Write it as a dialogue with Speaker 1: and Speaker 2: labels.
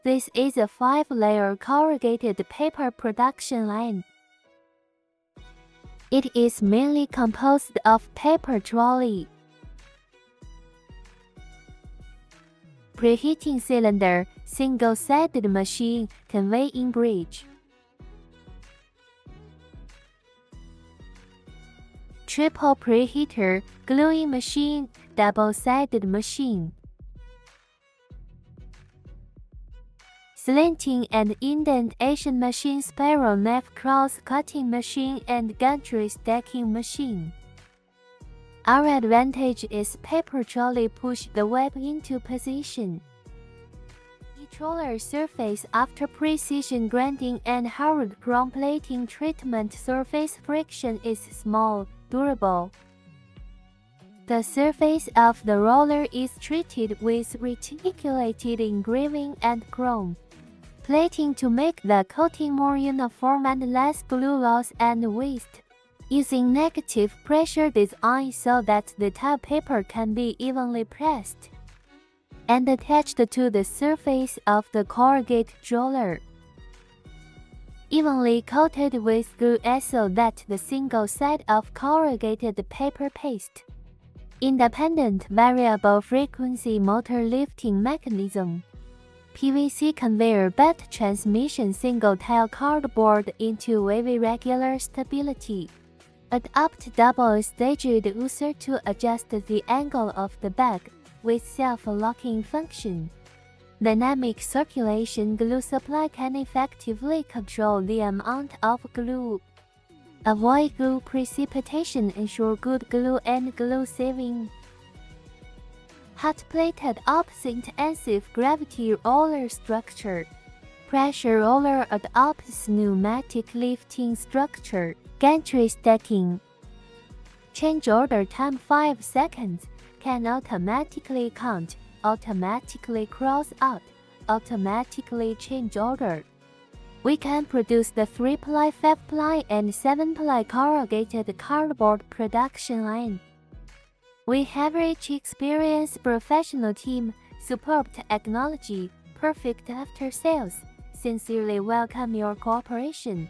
Speaker 1: This is a 5-layer corrugated paper production line. It is mainly composed of paper trolley, preheating cylinder, single-sided machine, conveying bridge, triple preheater, gluing machine, double-sided machine, slinting and indentation machine, spiral knife cross-cutting machine, and gantry stacking machine. Our advantage is paper trolley push the web into position. The roller surface after precision grinding and hard chrome plating treatment surface friction is small, durable. The surface of the roller is treated with reticulated engraving and chrome plating to make the coating more uniform and less glue loss and waste, using negative pressure design so that the tile paper can be evenly pressed and attached to the surface of the corrugated roller, evenly coated with glue so that the single side of corrugated paper paste. Independent variable frequency motor lifting mechanism. PVC conveyor belt transmission, single tile cardboard into wavy regular stability. Adopt double-staged user to adjust the angle of the bag with self-locking function. Dynamic circulation glue supply can effectively control the amount of glue. Avoid glue precipitation, ensure good glue and glue saving. Hot-plated opposite-intensive gravity roller structure. Pressure roller adopts pneumatic lifting structure. Gantry stacking. Change order time 5 seconds. Can automatically count, automatically cross out, automatically change order. We can produce the 3-ply, 5-ply, and 7-ply corrugated cardboard production line. We have rich experience, professional team, superb technology, perfect after sales. Sincerely welcome your cooperation.